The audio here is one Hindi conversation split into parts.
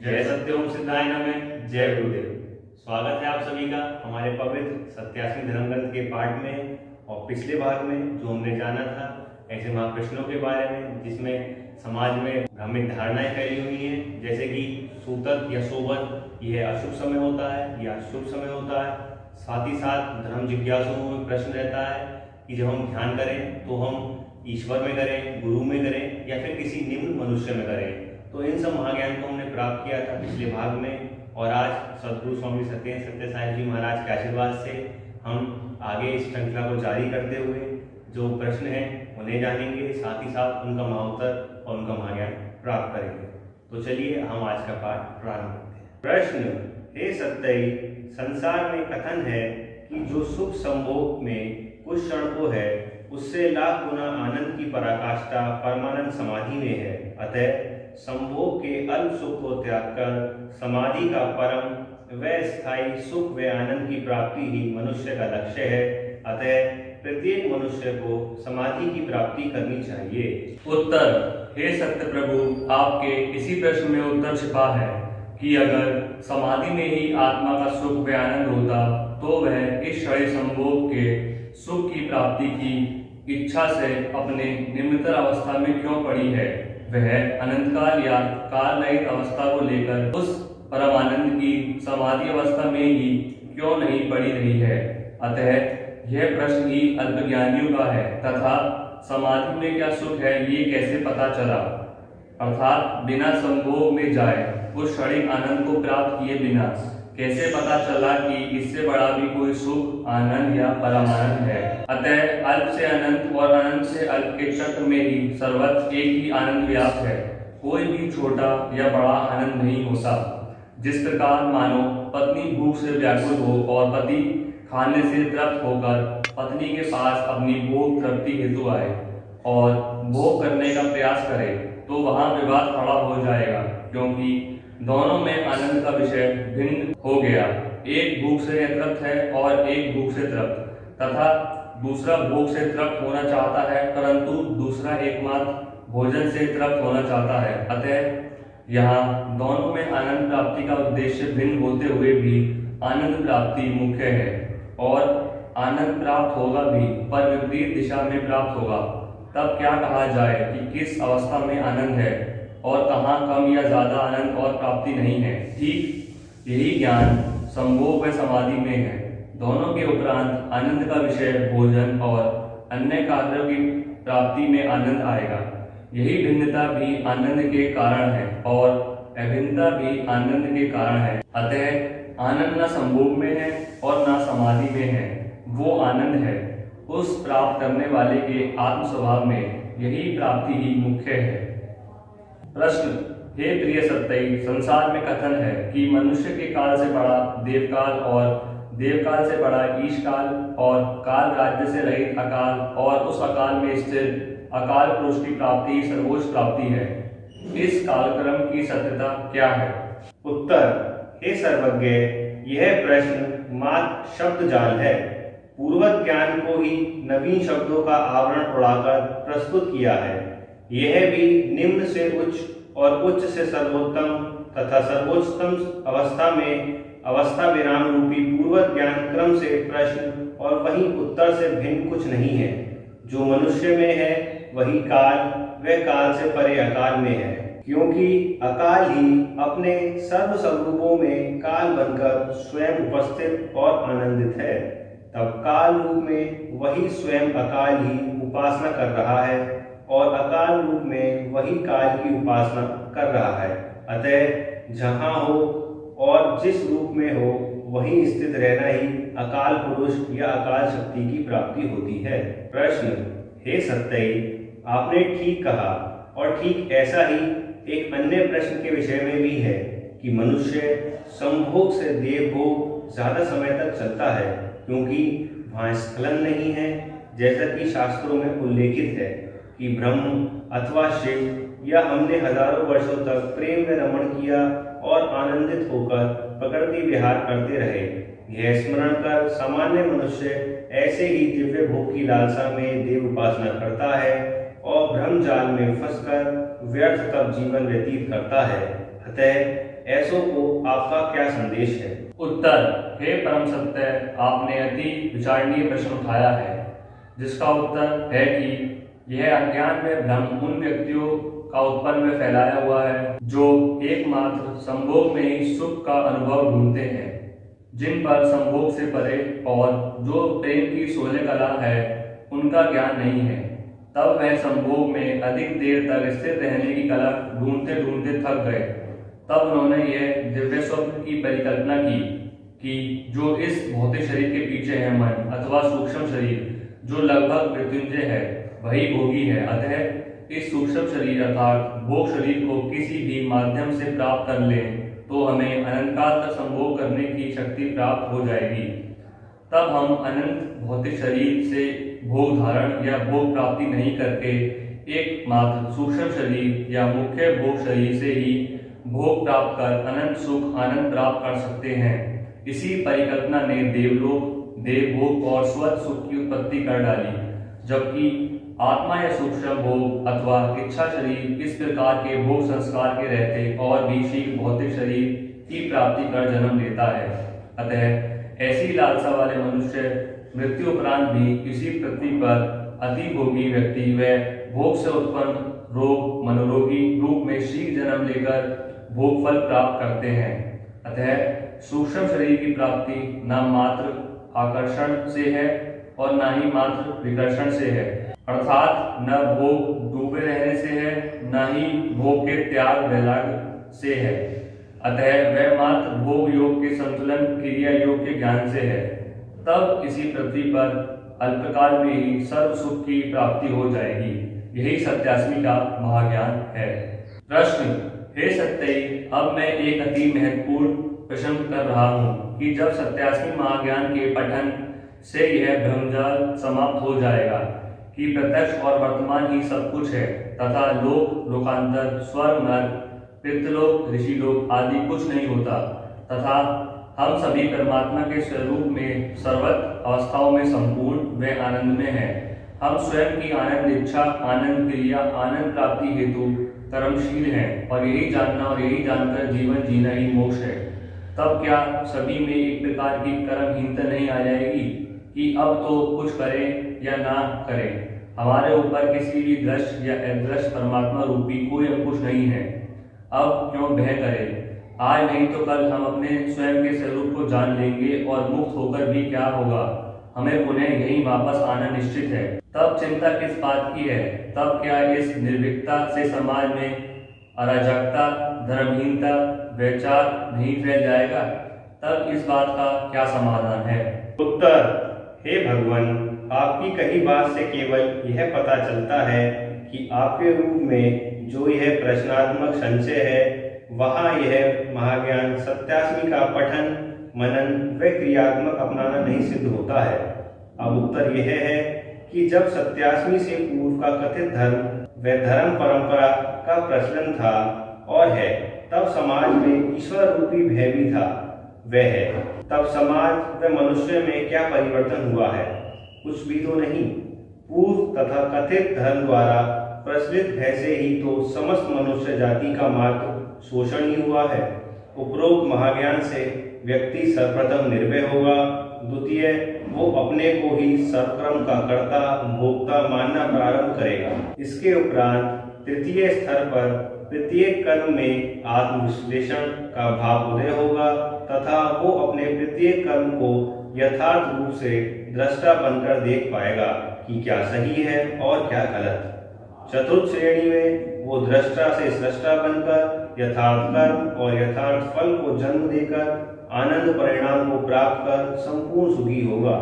जय सत्यम सिद्धाय नमः। जय गुरुदेव। स्वागत है आप सभी का हमारे पवित्र 87वें धर्म ग्रंथ के पाठ में। और पिछले भाग में जो हमने जाना था ऐसे महाप्रश्नों के बारे में जिसमें समाज में भ्रमित धारणाएं फैली हुई हैं, जैसे कि सूतक या सोबत यह अशुभ समय होता है या शुभ समय होता है। साथ ही साथ धर्म जिज्ञासुओं में प्रश्न रहता है कि जब हम ध्यान करें तो हम ईश्वर में करें, गुरु में करें या फिर किसी निम्न मनुष्य में करें। तो इन सब महाज्ञान को हमने प्राप्त किया था पिछले भाग में। और आज सद्गुरु स्वामी सत्येंद्र सत्य साहिब जी महाराज के आशीर्वाद से हम आगे इस श्रृंखला को जारी करते हुए जो प्रश्न हैं उन्हें जानेंगे, साथ ही साथ उनका महाउत्तर और उनका महाज्ञान प्राप्त करेंगे। तो चलिए हम आज का पाठ प्रारंभ करते हैं। प्रश्न: हे सत्यई, संसार में कथन है कि जो सुख संभोग में कुछ क्षण को है उससे लाख गुना आनंद की पराकाष्ठा परमानंद समाधि में है। अतः संभोग के अल्प सुख को त्याग कर समाधि का परम व स्थायी सुख व आनंद की प्राप्ति ही मनुष्य का लक्ष्य है। अतः प्रत्येक मनुष्य को समाधि की प्राप्ति करनी चाहिए। उत्तर: हे सत्य प्रभु, आपके इसी प्रश्न में उत्तर छिपा है कि अगर समाधि में ही आत्मा का सुख व आनंद होता तो वह इस क्षणिक संभोग के सुख की प्राप्ति की इच्छा से अपने निम्नतर अवस्था में क्यों पड़ी है। वह अनंतकाल या काल रहित अवस्था को लेकर उस परमानंद की समाधि अवस्था में ही क्यों नहीं पड़ी रही है। अतः यह प्रश्न ही अल्पज्ञानियों का है तथा समाधि में क्या सुख है ये कैसे पता चला, अर्थात बिना संभोग में जाए उस क्षणिक आनंद को प्राप्त किए बिना कैसे पता चला कि इससे बड़ा भी कोई सुख, आनंद या परमानंद है। अतः अल्प से अनंत और अनंत से अल्प के चक्र में ही सर्वत्र एक ही आनंद व्याप्त है। कोई भी छोटा या बड़ा आनंद नहीं होता। जिस प्रकार मानो पत्नी भूख से व्याकुल हो और पति खाने से तृप्त होकर पत्नी के पास अपनी भोग तृप्ति हेतु आए और भोग करने का प्रयास करे तो वहां विवाद खड़ा हो जाएगा, क्योंकि दोनों में आनंद का विषय भिन्न हो गया। एक भूख से तृप्त है और एक भूख से तृप्त, तथा दूसरा भूख से तृप्त होना चाहता है परंतु दूसरा एकमात्र भोजन से तृप्त होना चाहता है। अतः यहाँ दोनों में आनंद प्राप्ति का उद्देश्य भिन्न होते हुए भी आनंद प्राप्ति मुख्य है और आनंद प्राप्त होगा भी, पर विपरीत दिशा में प्राप्त होगा। तब क्या कहा जाए कि किस अवस्था में आनंद है और कहाँ कम या ज्यादा आनंद और प्राप्ति नहीं है। ठीक यही ज्ञान संभोग व समाधि में है। दोनों के उपरांत आनंद का विषय भोजन और अन्य कार्यों की प्राप्ति में आनंद आएगा। यही भिन्नता भी आनंद के कारण है और अभिन्नता भी आनंद के कारण है। अतः आनंद न संभोग में है और न समाधि में है, वो आनंद है उस प्राप्त करने वाले के आत्म स्वभाव में। यही प्राप्ति ही मुख्य है। प्रश्न: हे प्रिय सत्यई, संसार में कथन है कि मनुष्य के काल से बड़ा देवकाल और देवकाल से बड़ा ईशकाल और काल राज्य से रहित अकाल और उस अकाल में स्थिर अकाल पुरुष की प्राप्ति सर्वोच्च प्राप्ति है। इस कालक्रम की सत्यता क्या है? उत्तर: हे सर्वज्ञ, यह प्रश्न मात्र शब्द जाल है। पूर्वत ज्ञान को ही नवीन शब्दों का आवरण उड़ाकर प्रस्तुत किया है। यह भी निम्न से उच्च और उच्च से सर्वोत्तम तथा सर्वोच्चतम अवस्था में अवस्था विराम रूपी पूर्वत ज्ञान क्रम से प्रश्न और वही उत्तर से भिन्न कुछ नहीं है। जो मनुष्य में है वही काल व काल से परे अकाल में है, क्योंकि अकाल ही अपने सर्व स्वरूपों में काल बनकर स्वयं उपस्थित और आनंदित है। तब काल रूप में वही स्वयं अकाल ही उपासना कर रहा है और अकाल रूप में वही काल की उपासना कर रहा है। अतः जहाँ हो और जिस रूप में हो वहीं स्थित रहना ही अकाल पुरुष या अकाल शक्ति की प्राप्ति होती है। प्रश्न: हे सत्यई, आपने ठीक कहा और ठीक ऐसा ही एक अन्य प्रश्न के विषय में भी है कि मनुष्य संभोग से देवभोग ज्यादा समय तक चलता है, क्योंकि वहाँ स्खलन नहीं है। जैसा कि शास्त्रों में उल्लेखित है कि ब्रह्म अथवा शिव या हमने हजारों वर्षों तक प्रेम में रमण किया और आनंदित होकर प्रकृति विहार करते रहे। यह स्मरण कर सामान्य मनुष्य ऐसे ही दिव्य भोग की लालसा में देव उपासना करता है और भ्रम जाल में फंसकर व्यर्थ तब जीवन व्यतीत करता है। अतः ऐसों को आपका क्या संदेश है? उत्तर: हे परम सत्य, आपने अति विचारणीय प्रश्न उठाया है, जिसका उत्तर है कि यह अज्ञान में भ्रम उन व्यक्तियों का उत्पन्न में फैलाया हुआ है जो एकमात्र संभोग में ही सुख का अनुभव ढूंढते हैं, जिन पर संभोग से परे और जो प्रेम की सोलह कला है उनका ज्ञान नहीं है। तब वह संभोग में अधिक देर तक स्थिर रहने की कला ढूंढते ढूंढते थक गए। तब उन्होंने यह दिव्य स्वप्न की परिकल्पना की कि जो इस भौतिक शरीर के पीछे है मन अथवा सूक्ष्म शरीर, जो लगभग मृत्युंजय है, वही भोगी है। अतः इस सूक्ष्म शरीर अर्थात भोग शरीर को किसी भी माध्यम से प्राप्त कर लें तो हमें अनंतकाल तक संभोग करने की शक्ति प्राप्त हो जाएगी। तब हम अनंत भौतिक शरीर से भोग धारण या भोग प्राप्ति नहीं करके एकमात्र सूक्ष्म शरीर या मुख्य भोग शरीर से ही भोग प्राप्त कर अनंत सुख आनंद प्राप्त कर सकते हैं। इसी परिकल्पना ने देवलोक, देवभोग और स्वर्ग सुख की उत्पत्ति कर डाली, जबकि आत्मा या सूक्ष्म भोग अथवा इच्छा शरीर इस प्रकार के भोग संस्कार के रहते और भी शीघ्र भौतिक शरीर की प्राप्ति कर जन्म लेता है। अतः ऐसी लालसा वाले मनुष्य मृत्यु उपरांत भी इसी पृथ्वी पर अति भोगी व्यक्ति व भोग से उत्पन्न रोग मनोरोगी रूप में शीघ्र जन्म लेकर भोग फल प्राप्त करते हैं। अतः सूक्ष्म शरीर की प्राप्ति न मात्र आकर्षण से है और न ही मात्र विकर्षण से है, अर्थात न भोग डूबे रहने से है, न ही भोग के त्याग वैराग्य से है। अतः वह मात्र भोग योग के संतुलन क्रिया योग के ज्ञान से है। तब इसी पृथ्वी पर अल्पकाल में ही सर्व सुख की प्राप्ति हो जाएगी। यही सत्यास्मी का महाज्ञान है। प्रश्न: हे सत्य, अब मैं एक अति महत्वपूर्ण प्रश्न कर रहा हूँ कि जब सत्यास्मी महाज्ञान के पठन से यह भ्रमजाल समाप्त हो जाएगा कि प्रत्यक्ष और वर्तमान ही सब कुछ है तथा लोक लोकांतर स्वर्ग नरक पितृलोक ऋषिलोक आदि कुछ नहीं होता तथा हम सभी परमात्मा के स्वरूप में सर्वत्र अवस्थाओं में संपूर्ण व आनंद में हैं। हम स्वयं की आनंद इच्छा, आनंद क्रिया, आनंद प्राप्ति हेतु कर्मशील हैं और यही जानना और यही जानकर जीवन जीना ही मोक्ष है। तब क्या सभी में एक प्रकार की कर्महीनता नहीं आ जाएगी कि अब तो कुछ करें या ना करें? हमारे ऊपर किसी भी दृश्य या अदृश्य परमात्मा रूपी कोई अंकुश नहीं है। अब क्यों भय करें? आज नहीं तो कल हम अपने स्वयं के स्वरूप को जान लेंगे और मुक्त होकर भी क्या होगा, हमें पुनः यहीं वापस आना निश्चित है। तब चिंता किस बात की है? तब क्या इस निर्भीकता से समाज में अराजकता, धर्महीनता, व्यभिचार नहीं फैल जाएगा? तब इस बात का क्या समाधान है? उत्तर: हे भगवान, आपकी कही बात से केवल यह पता चलता है कि आपके रूप में जो यह प्रश्नात्मक संशय है, वहाँ यह महाज्ञान सत्यास्मी का पठन, मनन व क्रियात्मक अपनाना नहीं सिद्ध होता है। अब उत्तर यह है कि जब सत्यास्मी से पूर्व का कथित धर्म व धर्म परंपरा का प्रचलन था और है, तब समाज में ईश्वर रूपी भय भी था वह है। तब समाज व मनुष्य में क्या परिवर्तन हुआ है? कुछ भी तो नहीं। पूर्व तथा कथित धर्म द्वारा प्रचलित भय से ही तो समस्त मनुष्य जाति का मात्र शोषण ही हुआ है। उपरोक्त महाज्ञान से व्यक्ति सर्वप्रथम निर्भय होगा, द्वितीय वो अपने को ही सर्वक्रम का कर्ता भोक्ता मानना प्रारंभ करेगा। इसके उपरांत तृतीय स्तर पर प्रत्येक कर्म में आत्मविश्लेषण का भाव उदय होगा तथा वो अपने प्रत्येक कर्म को यथार्थ रूप से दृष्टा बनकर देख पाएगा कि क्या सही है और क्या गलत। चतुर्थ श्रेणी में वो दृष्टा से सृष्टा बनकर यथार्थ कर्म और यथार्थ फल को जन्म देकर आनंद परिणाम को प्राप्त कर संपूर्ण सुखी होगा।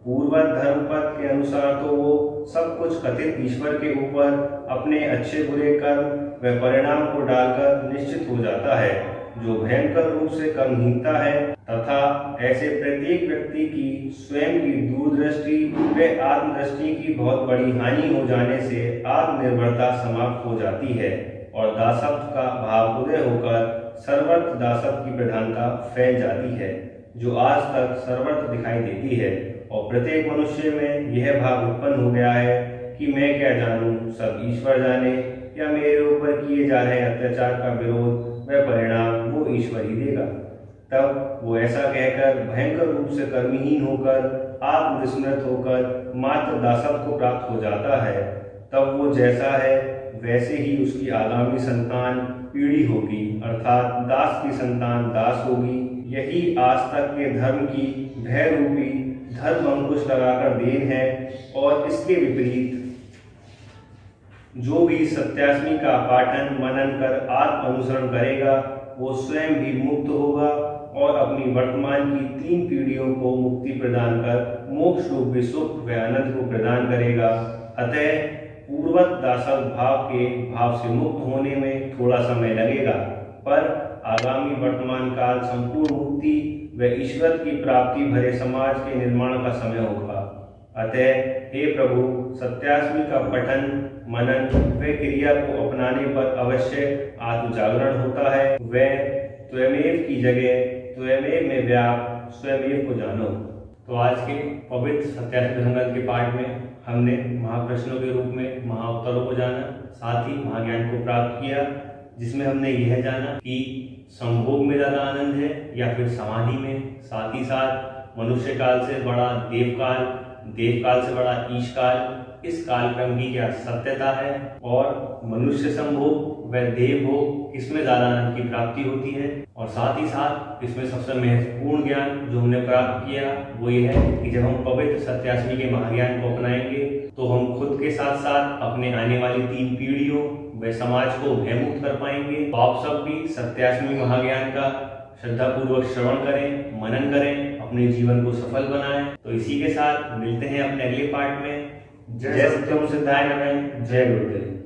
पूर्वत धर्म पद के अनुसार तो वो सब कुछ कथित ईश्वर के ऊपर अपने अच्छे बुरे कर्म व परिणाम को डालकर निश्चित हो जाता है, जो भयंकर रूप से कर्महीनता है तथा ऐसे प्रत्येक व्यक्ति की स्वयं की दूरदृष्टि व आत्मदृष्टि की बहुत बड़ी हानि हो जाने से आत्मनिर्भरता समाप्त हो जाती है और दासत्व का भाव उदय होकर सर्वत्र दासत्व की प्रधानता फैल जाती है, जो आज तक सर्वत्र दिखाई देती है। और प्रत्येक मनुष्य में यह भाव उत्पन्न हो गया है कि मैं क्या जानूं, सब ईश्वर जाने, या मेरे ऊपर किए जा रहे अत्याचार का विरोध वह परिणाम वो ईश्वर ही देगा। तब वो ऐसा कहकर भयंकर रूप से कर्महीन होकर आत्मविस्मृत होकर मात्र दासत्व को प्राप्त हो जाता है। तब वो जैसा है वैसे ही उसकी आगामी संतान पीढ़ी होगी, अर्थात दास की संतान दास होगी। यही आज तक के धर्म की भय रूपी धर्म अंकुश लगाकर देन है। और इसके विपरीत जो भी सत्यास्मी का पाठन मनन कर आत्म अनुसरण करेगा वो स्वयं भी मुक्त होगा और अपनी वर्तमान की 3 पीढ़ियों को मुक्ति प्रदान कर मोक्ष रूपी सुख व आनंद को प्रदान करेगा। अतः पूर्वत दासत्व भाव के भाव से मुक्त होने में थोड़ा समय लगेगा, पर आगामी वर्तमान काल संपूर्ण मुक्ति व ईश्वर की प्राप्ति भरे समाज के निर्माण का समय होगा। अतः हे प्रभु, सत्यास्मी का पठन मनन व क्रिया को अपनाने पर अवश्य आत्मजागरण होता है। वह त्वमेव की जगह त्वमेव में व्याप्त स्वयमेव को जानो। तो आज के पवित्र सत्यास्मी संग्रंथ के पाठ में हमने महाप्रश्नों के रूप में महाउत्तरों को जाना, साथ ही महाज्ञान को प्राप्त किया, जिसमें हमने यह जाना कि संभोग में ज़्यादा आनंद है या फिर समाधि में। साथ ही साथ मनुष्य काल से बड़ा देवकाल, देवकाल से बड़ा ईशकाल, इस कालक्रम की क्या सत्यता है और मनुष्य संभोग व देव भोग किसमें ज़्यादा आनंद की प्राप्ति होती है। और साथ ही साथ इसमें सबसे महत्वपूर्ण ज्ञान जो हमने प्राप्त किया वो ये है कि जब हम पवित्र सत्यास्मी के महाज्ञान को अपनाएंगे तो हम खुद के साथ साथ अपने आने वाली 3 पीढ़ियों व समाज को भयमुक्त कर पाएंगे। तो आप सब भी सत्यास्मी महाज्ञान का श्रद्धापूर्वक श्रवण करें, मनन करें, अपने जीवन को सफल बनाएं। तो इसी के साथ मिलते हैं अपने अगले पाठ में। जय सत्यम सिद्धाय नमः। जय गुरुदेव।